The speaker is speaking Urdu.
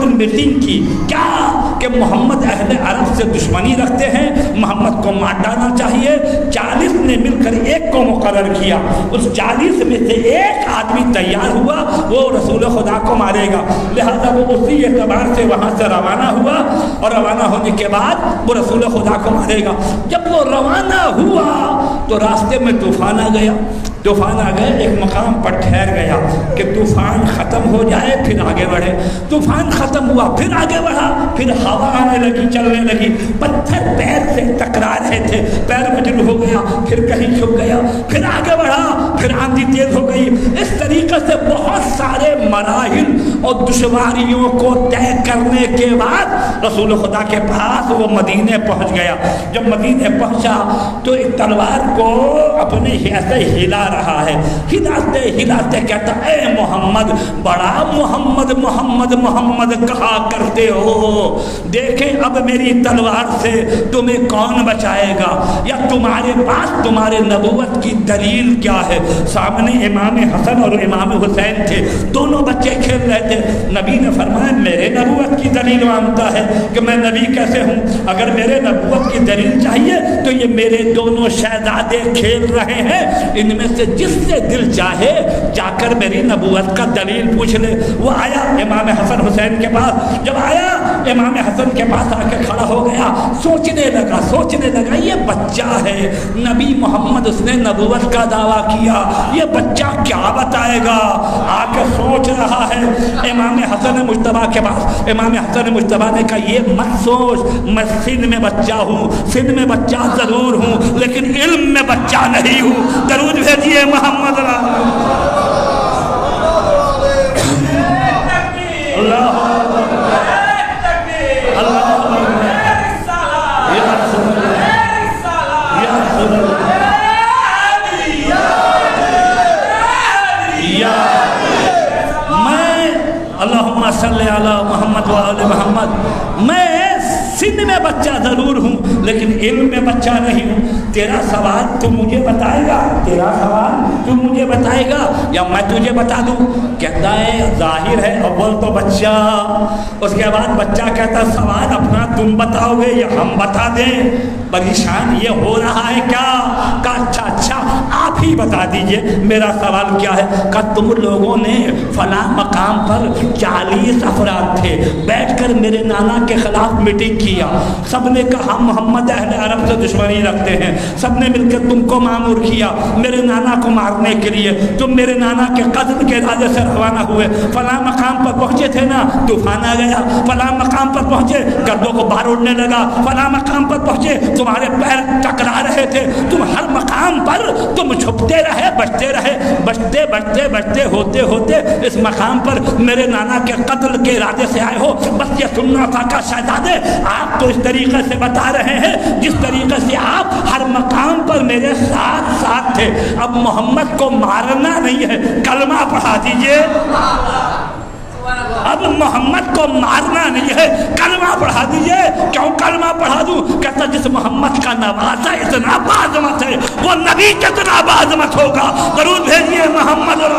پر میٹنگ کی کیا کہ محمد اہل عرب سے دشمنی رکھتے ہیں، محمد کو مار ڈالنا چاہیے۔ 40 نے مل کر ایک کو مقرر کیا، اس 40 میں سے ایک آدمی تیار ہوا وہ رسول خدا کو مارے گا، لہذا وہ اسی اعتبار سے وہاں سے روانہ ہوا، اور روانہ ہونے کے بعد وہ رسول خدا کو مارے گا۔ جب وہ روانہ ہوا تو راستے میں طوفان آ گیا، طوفان آ گئے، ایک مقام پر ٹھہر گیا کہ طوفان ختم ہو جائے پھر آگے بڑھے۔ طوفان ختم ہوا پھر آگے بڑھا، پھر ہوا آنے لگی، چلنے لگی، پتھر پیر سے ٹکرا رہے تھے، پیر مجروح ہو گیا، پھر کہیں چھپ گیا، پھر آگے بڑھا، پھر آندھی تیز ہو گئی۔ اس طریقے سے بہت سارے مراحل اور دشواریوں کو طے کرنے کے بعد رسول خدا کے پاس وہ مدینے پہنچ گیا۔ جب مدینے پہنچا تو ایک تلوار کو اپنے ایسے ہلا رہا ہے، ہلاتے ہلاتے کہتا اے محمد، بڑا محمد محمد محمد کہا کرتے ہو، دیکھیں اب میری تلوار سے تمہیں کون بچائے گا، یا تمہارے پاس تمہارے نبوت کی دلیل کیا ہے؟ سامنے امام حسن اور امام حسین تھے، دونوں بچے کھیل رہے تھے۔ نبی نے فرمایا میرے نبوت کی دلیل مانتا ہے کہ میں نبی کیسے ہوں؟ اگر میرے نبوت کی دلیل چاہیے تو یہ میرے دونوں شہزادے کھیل رہے ہیں، ان میں سے جس سے دل چاہے جا کر میری نبوت کا دلیل پوچھ لے۔ وہ آیا امام حسن حسین کے پاس، جب آیا امام حسن کے پاس آ کے کھڑا ہو گیا، سوچنے لگا یہ بچہ ہے، نبی محمد اس نے نبوت کا دعویٰ کیا، یہ بچہ کیا بتائے گا؟ آ کے سوچ رہا ہے۔ امام حسن مجتبیٰ کے پاس امام حسن مجتبیٰ نے کہا یہ مت سوچ، میں سن میں بچہ ہوں، سن میں بچہ ضرور ہوں لیکن علم میں بچہ نہیں ہوں۔ درود بھیجیے محمد اللہ اللہم صلی علی محمد و آل محمد، میں سن میں بچہ ضرور ہوں لیکن علم میں بچہ نہیں ہوں۔ تیرا سوال تو مجھے بتائے گا، تیرا سوال تو مجھے بتائے گا یا میں تجھے بتا دوں؟ کہتا ہے ظاہر ہے اول تو بچہ، اس کے بعد بچہ کہتا سوال اپنا تم بتاؤ گے یا ہم بتا دیں؟ پریشان یہ ہو رہا ہے کیا؟ کہا اچھا آپ ہی بتا دیجئے میرا سوال کیا ہے۔ کہا تم لوگوں نے فلاں مقام پر 40 افراد تھے، بیٹھ کر میرے نانا کے خلاف میٹنگ کیا، سب نے کہا محمد اہل عرب سے دشمنی رکھتے ہیں، سب نے مل کر تم کو مامور کیا میرے نانا کو مارنے کے لیے، تم میرے نانا کے قتل کے ارادے سے روانہ ہوئے، فلاں مقام پر پہنچے تھے نا طوفان آ گیا، فلاں مقام پر پہنچے گردوں کو بار اڑنے لگا، فلاں مقام پر پہنچے تمہارے پیر ٹکرا رہے تھے، تم ہر مقام پر تم چھپتے رہے، بچتے ہوتے اس مقام پر میرے نانا کے قتل کے ارادے سے آئے ہو۔ بس یہ سننا تھا کہ شہزادے آپ تو اس طریقے سے بتا رہے ہیں جس طریقے سے آپ ہر مقام پر میرے ساتھ تھے، اب محمد کو مارنا نہیں ہے، کلمہ پڑھا دیجئے۔ اب محمد کو مارنا نہیں ہے، کلمہ پڑھا دیجئے۔ کیوں کلمہ پڑھا دوں؟ کہتا جس محمد کا نواسا اتنا باعظمت ہے وہ نبی کتنا باعظمت ہوگا۔ درود بھیجیے محمد اور